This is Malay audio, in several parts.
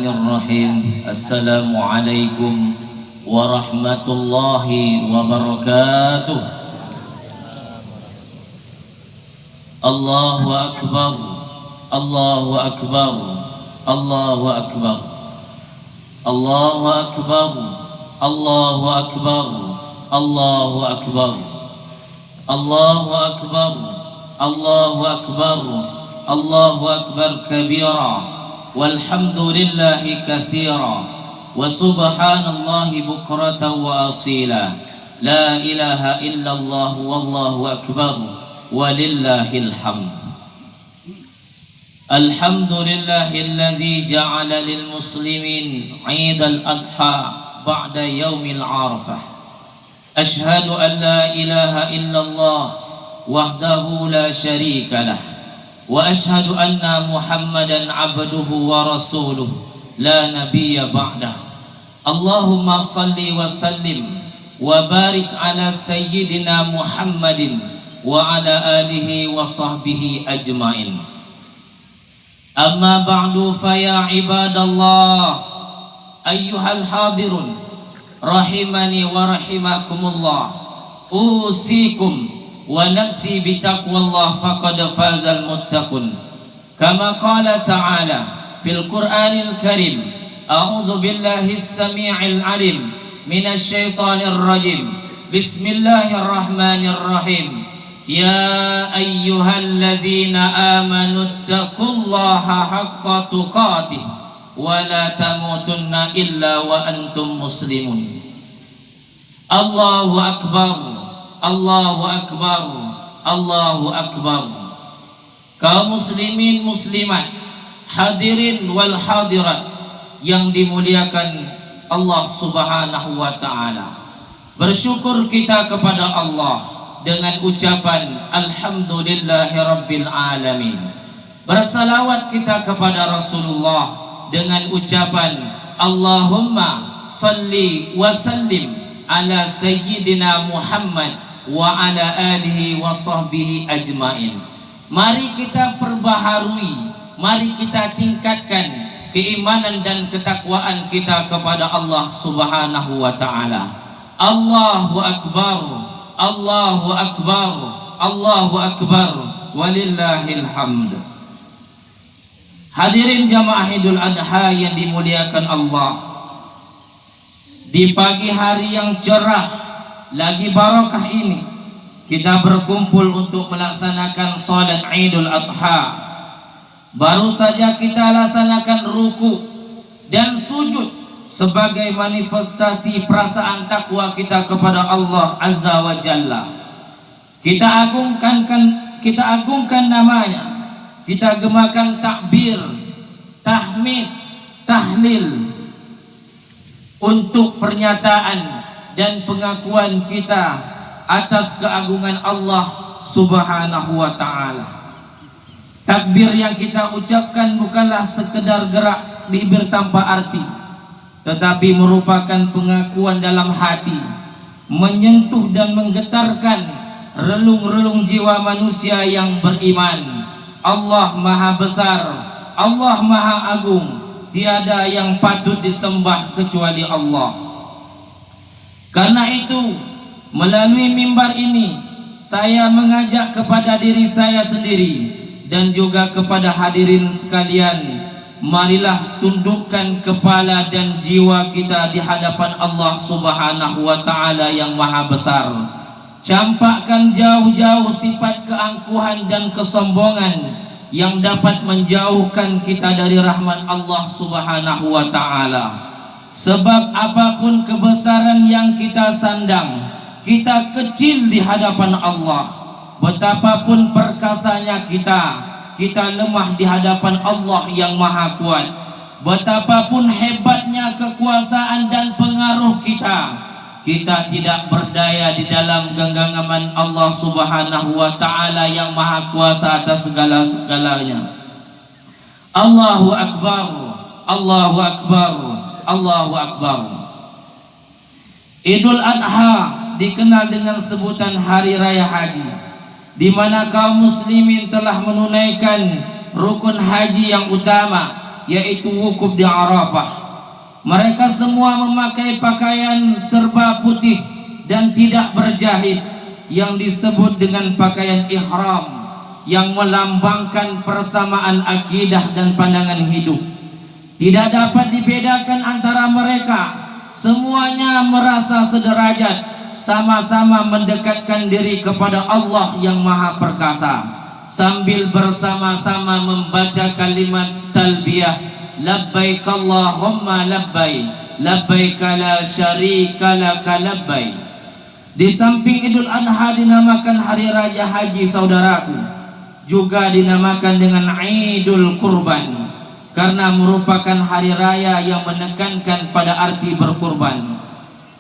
Bismillahirrahmanirrahim. Assalamualaikum warahmatullahi wabarakatuh. Allahu akbar, Allahu akbar, Allahu akbar, Allahu akbar, Allahu akbar, Allahu akbar, Allahu akbar, Allahu akbar, Allahu akbar kabira, walhamdulillahi katsira, wa subhanallahi bukratan wa asila, la ilaha illallah wallahu akbar, walillahil hamd. Alhamdulillahilladzi ja'ala lil muslimin 'idal adha ba'da yaumil 'arafah. Ashhadu an la ilaha illallah wahdahu la syarika lah, wa ashhadu anna Muhammadan 'abduhu wa rasuluh la nabiyya ba'dah. Allahumma salli wa sallim wa barik ala sayyidina Muhammadin wa ala alihi wa sahbihi ajmain. Amma ba'du, fa ya ibadallah ayyuhal hadirun rahimani wa rahimakumullah, usikum wa nafsi bitaqwallah faqad fazal muttaqun. Kama qala ta'ala fil Qur'anil Karim, a'udzu billahi as-sami'il 'alim minasy syaithanir rajim. Bismillahirrahmanirrahim. Ya ayyuhalladzina amanu taqullaha haqqa tuqatih wa la tamutunna illa wa antum muslimun. Allahu akbar, Allahu akbar, Allahu akbar. Kaum muslimin muslimat, hadirin wal hadirat yang dimuliakan Allah Subhanahu wa taala. Bersyukur kita kepada Allah dengan ucapan alhamdulillahi rabbil alamin. Bersalawat kita kepada Rasulullah dengan ucapan Allahumma salli wa sallim ala sayyidina Muhammad wa ala alihi wa sahbihi ajmain. Mari kita perbaharui, mari kita tingkatkan keimanan dan ketakwaan kita kepada Allah Subhanahu wa taala. Allahu akbar, Allahu akbar, Allahu akbar, walillahil hamd. Hadirin jamaah Idul Adha yang dimuliakan Allah, di pagi hari yang cerah lagi barakah ini kita berkumpul untuk melaksanakan salat Idul Adha. Baru saja kita laksanakan ruku dan sujud sebagai manifestasi perasaan takwa kita kepada Allah Azza wa Jalla. Kita agungkan namanya, kita gemakan takbir, tahmid, tahlil untuk pernyataan dan pengakuan kita atas keagungan Allah Subhanahu wa taala. Takbir yang kita ucapkan bukanlah sekedar gerak bibir tanpa arti, tetapi merupakan pengakuan dalam hati, menyentuh dan menggetarkan relung-relung jiwa manusia yang beriman. Allah Maha Besar, Allah Maha Agung, tiada yang patut disembah kecuali Allah. Karena itu, melalui mimbar ini, saya mengajak kepada diri saya sendiri dan juga kepada hadirin sekalian, marilah tundukkan kepala dan jiwa kita di hadapan Allah Subhanahu wa taala yang Maha Besar. Campakkan jauh-jauh sifat keangkuhan dan kesombongan yang dapat menjauhkan kita dari rahmat Allah Subhanahu wa taala. Sebab apapun kebesaran yang kita sandang, kita kecil di hadapan Allah. Betapapun perkasanya kita lemah di hadapan Allah yang Maha Kuat. Betapapun hebatnya kekuasaan dan pengaruh kita tidak berdaya di dalam genggaman Allah Subhanahu wa taala yang Maha Kuasa atas segala-segalanya. Allahu akbar, Allahu akbar, Allahu akbar. Idul Adha dikenal dengan sebutan hari raya haji, di mana kaum muslimin telah menunaikan rukun haji yang utama, yaitu wukuf di Arafah. Mereka semua memakai pakaian serba putih dan tidak berjahit yang disebut dengan pakaian ihram, yang melambangkan persamaan akidah dan pandangan hidup. Tidak dapat dibedakan antara mereka, semuanya merasa sederajat, sama-sama mendekatkan diri kepada Allah yang Maha Perkasa, sambil bersama-sama membaca kalimat talbiyah, labbaik Allahumma labbaik, labbaik la syarika laka labbaik. Di samping Idul Adha dinamakan hari raya haji, saudaraku, juga dinamakan dengan Idul Kurban karena merupakan hari raya yang menekankan pada arti berkurban.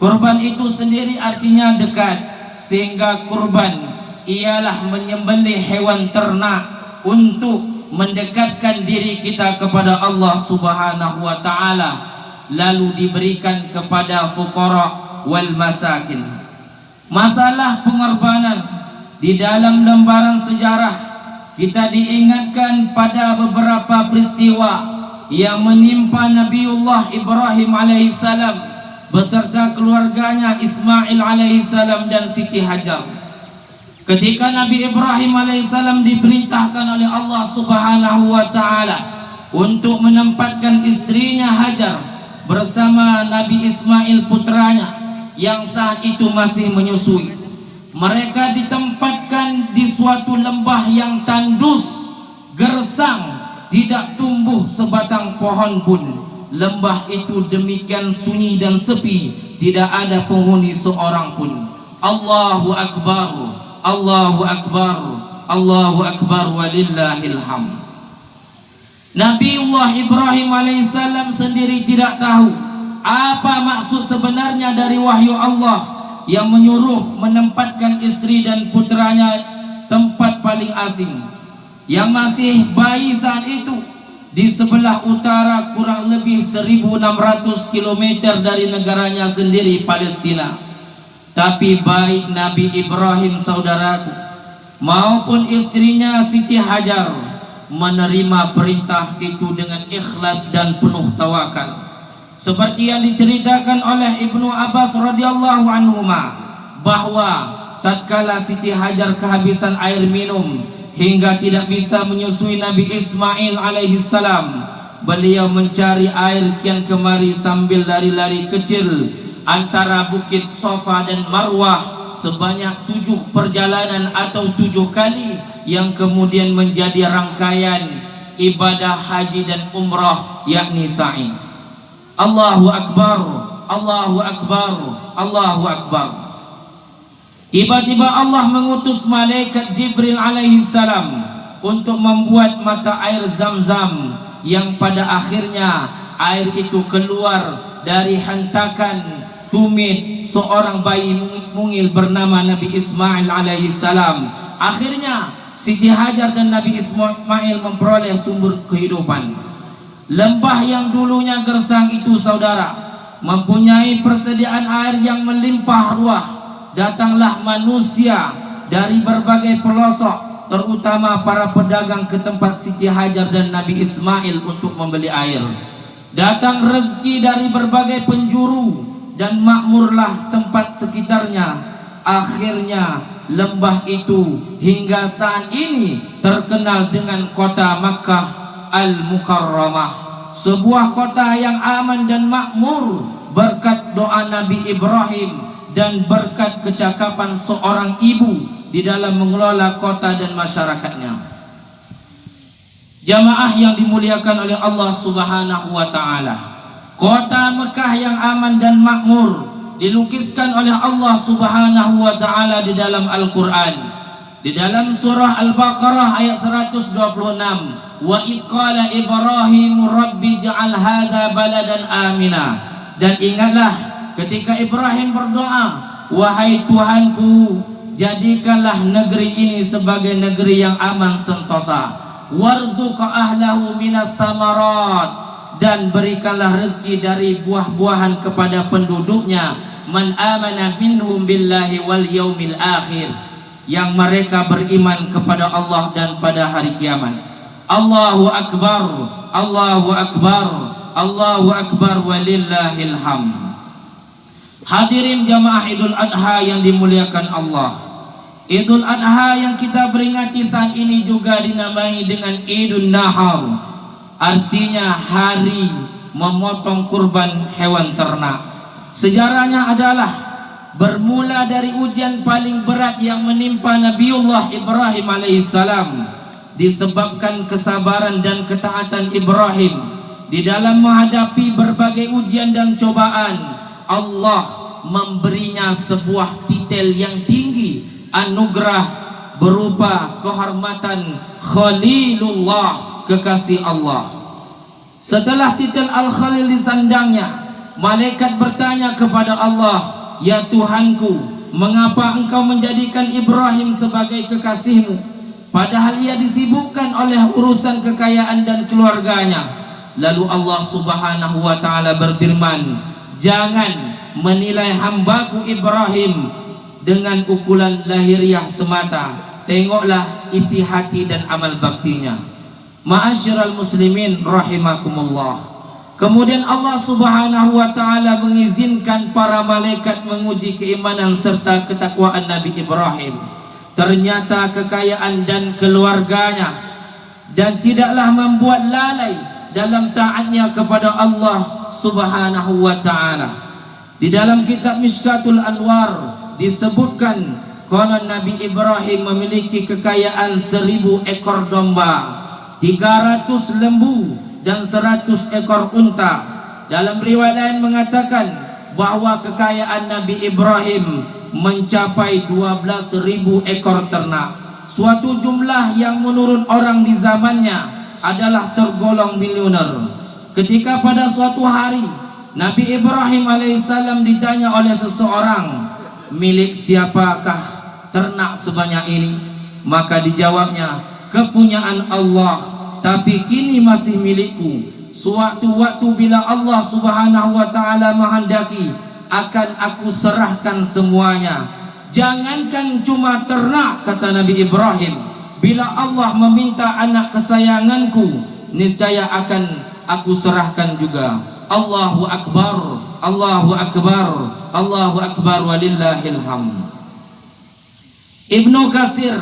Kurban itu sendiri artinya dekat, sehingga kurban ialah menyembelih hewan ternak untuk mendekatkan diri kita kepada Allah Subhanahu wa taala, lalu diberikan kepada fuqara wal masakin. Masalah pengorbanan di dalam lembaran sejarah kita diingatkan pada beberapa peristiwa yang menimpa Nabiullah Ibrahim alaihissalam beserta keluarganya Ismail alaihissalam dan Siti Hajar. Ketika Nabi Ibrahim alaihissalam diperintahkan oleh Allah Subhanahu wa taala untuk menempatkan istrinya Hajar bersama Nabi Ismail putranya yang saat itu masih menyusui, mereka ditempatkan di suatu lembah yang tandus, gersang, tidak tumbuh sebatang pohon pun. Lembah itu demikian sunyi dan sepi, tidak ada penghuni seorang pun. Allahu Akbar, Allahu Akbar, Allahu Akbar, walillahil hamd. Nabiullah Ibrahim alaihissalam sendiri tidak tahu apa maksud sebenarnya dari wahyu Allah yang menyuruh menempatkan istri dan putranya tempat paling asing, yang masih bayi saat itu, di sebelah utara kurang lebih 1600 km dari negaranya sendiri, Palestina. Tapi baik Nabi Ibrahim, saudaraku, maupun istrinya Siti Hajar menerima perintah itu dengan ikhlas dan penuh tawakal. Seperti yang diceritakan oleh Ibnu Abbas radhiyallahu anhuma, bahwa tatkala Siti Hajar kehabisan air minum hingga tidak bisa menyusui Nabi Ismail alaihissalam, beliau mencari air kian kemari sambil lari-lari kecil antara Bukit Sofa dan Marwah sebanyak 7 perjalanan atau 7 kali, yang kemudian menjadi rangkaian ibadah haji dan umrah, yakni sa'i. Allahu Akbar, Allahu Akbar, Allahu Akbar. Tiba-tiba Allah mengutus malaikat Jibril alaihissalam untuk membuat mata air Zam-Zam, yang pada akhirnya air itu keluar dari hantakan tumit seorang bayi mungil bernama Nabi Ismail alaihissalam. Akhirnya Siti Hajar dan Nabi Ismail memperoleh sumber kehidupan. Lembah yang dulunya gersang itu, saudara, mempunyai persediaan air yang melimpah ruah. Datanglah manusia dari berbagai pelosok, terutama para pedagang, ke tempat Siti Hajar dan Nabi Ismail untuk membeli air. Datang rezeki dari berbagai penjuru dan makmurlah tempat sekitarnya. Akhirnya lembah itu hingga saat ini terkenal dengan kota Makkah Al-Mukarramah, sebuah kota yang aman dan makmur berkat doa Nabi Ibrahim dan berkat kecakapan seorang ibu di dalam mengelola kota dan masyarakatnya. Jamaah yang dimuliakan oleh Allah Subhanahu wa taala, kota Mekah yang aman dan makmur dilukiskan oleh Allah Subhanahu wa taala di dalam Al-Qur'an. Di dalam surah Al-Baqarah ayat 126, wa iqala Ibrahim rabbi ja'al hadza baladan amina. Dan ingatlah ketika Ibrahim berdoa, wahai Tuhanku, jadikanlah negeri ini sebagai negeri yang aman sentosa, warzuq ahlahu minas samarat, dan berikanlah rezeki dari buah-buahan kepada penduduknya, man amana minhum billahi wal yaumil akhir, yang mereka beriman kepada Allah dan pada hari kiamat. Allahu Akbar, Allahu akbar, Allahu akbar walillahil hamd. Hadirin jamaah Idul Adha yang dimuliakan Allah, Idul Adha yang kita beringati saat ini juga dinamai dengan Idul Nahar, artinya hari memotong kurban hewan ternak. Sejarahnya adalah bermula dari ujian paling berat yang menimpa Nabiullah Ibrahim alaihissalam, disebabkan kesabaran dan ketaatan Ibrahim di dalam menghadapi berbagai ujian dan cobaan. Allah memberinya sebuah titel yang tinggi, anugerah berupa kehormatan Khalilullah, kekasih Allah. Setelah titel Al-Khalil disandangnya, malaikat bertanya kepada Allah, "Ya Tuhanku, mengapa engkau menjadikan Ibrahim sebagai kekasihmu, padahal ia disibukkan oleh urusan kekayaan dan keluarganya?" Lalu Allah subhanahu wa ta'ala berfirman, "Jangan menilai hambaku Ibrahim dengan ukuran lahiriah semata. Tengoklah isi hati dan amal baktinya." Ma'asyiral muslimin rahimakumullah. Kemudian Allah subhanahu wa ta'ala mengizinkan para malaikat menguji keimanan serta ketakwaan Nabi Ibrahim. Ternyata kekayaan dan keluarganya dan tidaklah membuat lalai dalam taatnya kepada Allah subhanahu wa ta'ala. Di dalam kitab Mishkatul Anwar disebutkan kalau Nabi Ibrahim memiliki kekayaan 1000 ekor domba, 300 lembu dan 100 ekor unta. Dalam riwayat lain mengatakan bahwa kekayaan Nabi Ibrahim mencapai 12.000 ekor ternak, suatu jumlah yang menurut orang di zamannya adalah tergolong miliuner. Ketika pada suatu hari Nabi Ibrahim alaihissalam ditanya oleh seseorang, "Milik siapakah ternak sebanyak ini?" Maka dijawabnya, "Kepunyaan Allah, tapi kini masih milikku. Suatu-waktu bila Allah subhanahu wa ta'ala menghendaki, akan aku serahkan semuanya. Jangankan cuma ternak," kata Nabi Ibrahim, "bila Allah meminta anak kesayanganku, niscaya akan aku serahkan juga." Allahu akbar, Allahu akbar, Allahu akbar walillahil hamd. Ibnu Katsir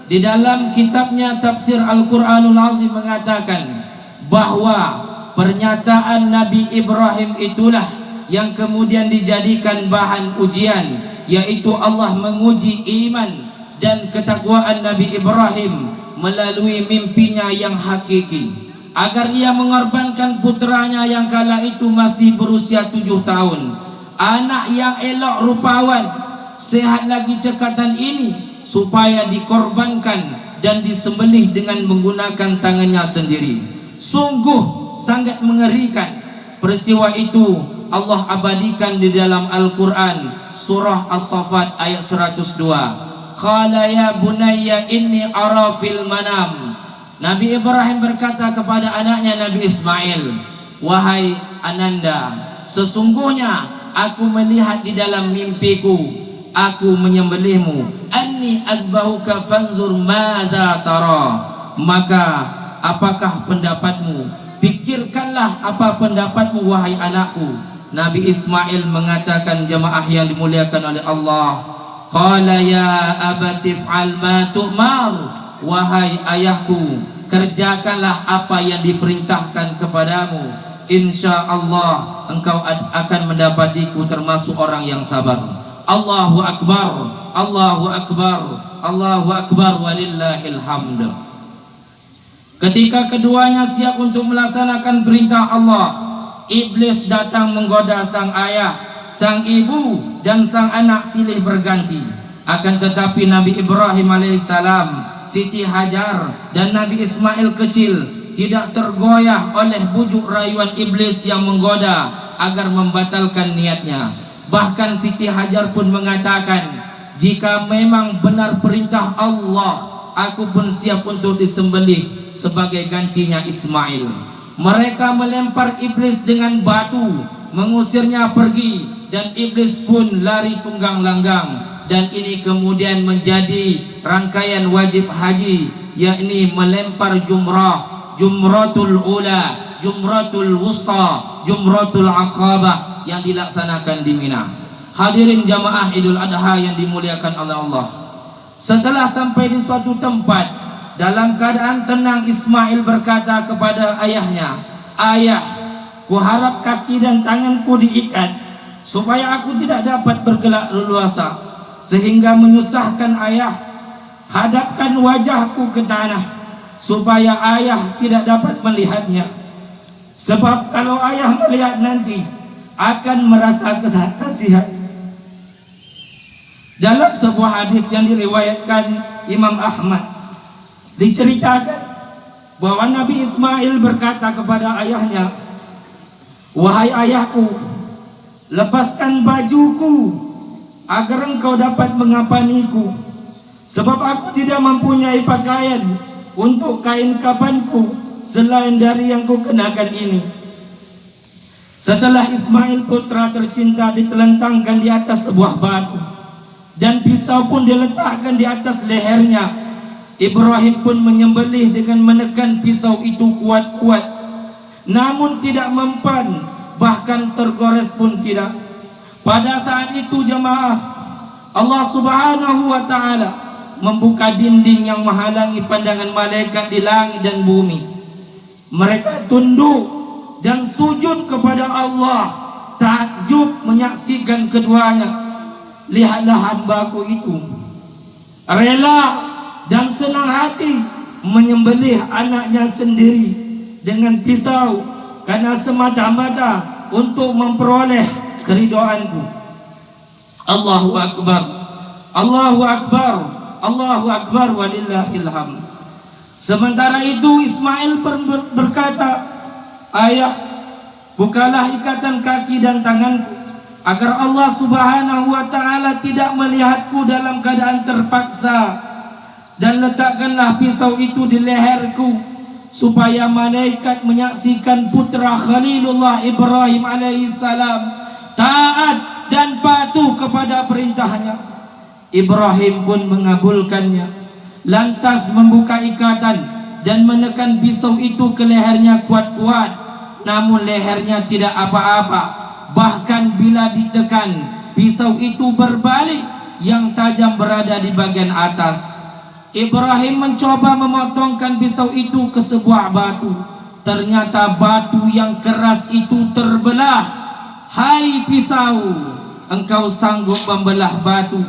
di dalam kitabnya Tafsir Al-Qur'anul Azim mengatakan bahwa pernyataan Nabi Ibrahim itulah yang kemudian dijadikan bahan ujian, yaitu Allah menguji iman dan ketakwaan Nabi Ibrahim melalui mimpinya yang hakiki, agar ia mengorbankan putranya yang kala itu masih berusia 7 tahun, anak yang elok rupawan, sehat lagi cekatan ini, supaya dikorbankan dan disembelih dengan menggunakan tangannya sendiri. Sungguh sangat mengerikan. Peristiwa itu Allah abadikan di dalam Al-Quran, surah As-Saffat ayat 102. Qala ya bunayya inni ara fil manam. Nabi Ibrahim berkata kepada anaknya Nabi Ismail, "Wahai ananda, sesungguhnya aku melihat di dalam mimpiku, aku menyembelihmu. Anni azbahuka fanzur maza tara." Maka apakah pendapatmu? Pikirkanlah apa pendapatmu wahai anakku. Nabi Ismail mengatakan, jemaah yang dimuliakan oleh Allah, qala ya abati fa'al ma tu'mar. Wahai ayahku, kerjakanlah apa yang diperintahkan kepadamu. Insya Allah engkau akan mendapatiku termasuk orang yang sabar. Allahu akbar, Allahu akbar, Allahu akbar walillahil hamd. Ketika keduanya siap untuk melaksanakan perintah Allah, iblis datang menggoda sang ayah, sang ibu dan sang anak silih berganti. Akan tetapi Nabi Ibrahim alaihissalam, Siti Hajar dan Nabi Ismail kecil tidak tergoyah oleh bujuk rayuan iblis yang menggoda agar membatalkan niatnya. Bahkan Siti Hajar pun mengatakan, "Jika memang benar perintah Allah, aku pun siap untuk disembelih sebagai gantinya Ismail." Mereka melempar iblis dengan batu, mengusirnya pergi, dan iblis pun lari tunggang langgang. Dan ini kemudian menjadi rangkaian wajib haji, yakni melempar jumrah, jumratul ula, Jumratul Wusta, Jumratul Aqabah yang dilaksanakan di Mina. Hadirin jamaah Idul Adha yang dimuliakan oleh Allah. Setelah sampai di suatu tempat, dalam keadaan tenang, Ismail berkata kepada ayahnya, "Ayah, kuharap kaki dan tanganku diikat supaya aku tidak dapat bergerak leluasa, sehingga menyusahkan ayah. Hadapkan wajahku ke tanah supaya ayah tidak dapat melihatnya. Sebab kalau ayah melihat nanti akan merasa kasihan." Dalam sebuah hadis yang diriwayatkan Imam Ahmad, diceritakan bahwa Nabi Ismail berkata kepada ayahnya, "Wahai ayahku, lepaskan bajuku agar engkau dapat mengapaniku, sebab aku tidak mempunyai pakaian untuk kain kafanku selain dari yang kukenakan ini." Setelah Ismail putra tercinta ditelentangkan di atas sebuah batu dan pisau pun diletakkan di atas lehernya, Ibrahim pun menyembelih dengan menekan pisau itu kuat-kuat, namun tidak mempan, bahkan tergores pun tidak. Pada saat itu jemaah, Allah Subhanahu wa ta'ala membuka dinding yang menghalangi pandangan malaikat di langit dan bumi. Mereka tunduk dan sujud kepada Allah, takjub menyaksikan keduanya. Lihatlah hambaku itu rela dan senang hati menyembelih anaknya sendiri dengan pisau karena semata-mata untuk memperoleh keridhaanku. Allahu Akbar, Allahu Akbar, Allahu Akbar, walillahil hamd. Sementara itu Ismail berkata, "Ayah, bukalah ikatan kaki dan tanganku agar Allah Subhanahu wa ta'ala tidak melihatku dalam keadaan terpaksa, dan letakkanlah pisau itu di leherku supaya malaikat menyaksikan putra Khalilullah Ibrahim alaihissalam taat dan patuh kepada perintahnya." Ibrahim pun mengabulkannya, lantas membuka ikatan dan menekan pisau itu ke lehernya kuat-kuat, namun lehernya tidak apa-apa. Bahkan bila ditekan, pisau itu berbalik, yang tajam berada di bagian atas. Ibrahim mencoba memotongkan pisau itu ke sebuah batu. Ternyata batu yang keras itu terbelah. "Hai pisau, engkau sanggup membelah batu,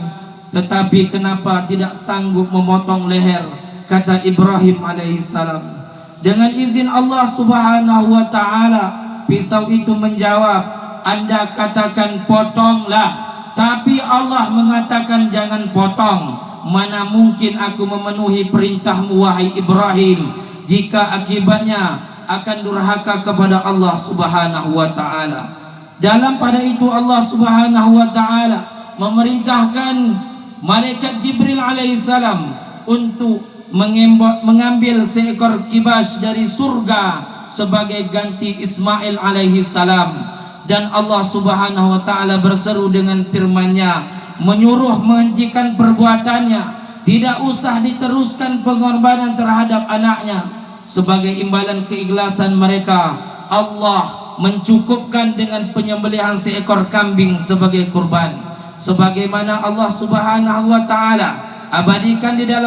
tetapi kenapa tidak sanggup memotong leher?" kata Ibrahim alaihissalam. Dengan izin Allah Subhanahu wa ta'ala, pisau itu menjawab, "Anda katakan potonglah, tapi Allah mengatakan jangan potong. Mana mungkin aku memenuhi perintahmu wahai Ibrahim, jika akibatnya akan durhaka kepada Allah Subhanahu wa ta'ala." Dalam pada itu Allah Subhanahu wa ta'ala memerintahkan malaikat Jibril alaihissalam untuk mengambil seekor kibas dari surga sebagai ganti Ismail alaihissalam. Dan Allah Subhanahu wa ta'ala berseru dengan firman-Nya, menyuruh menghentikan perbuatannya, tidak usah diteruskan pengorbanan terhadap anaknya. Sebagai imbalan keikhlasan mereka, Allah mencukupkan dengan penyembelihan seekor kambing sebagai kurban, sebagaimana Allah Subhanahu wa ta'ala abadikan di dalam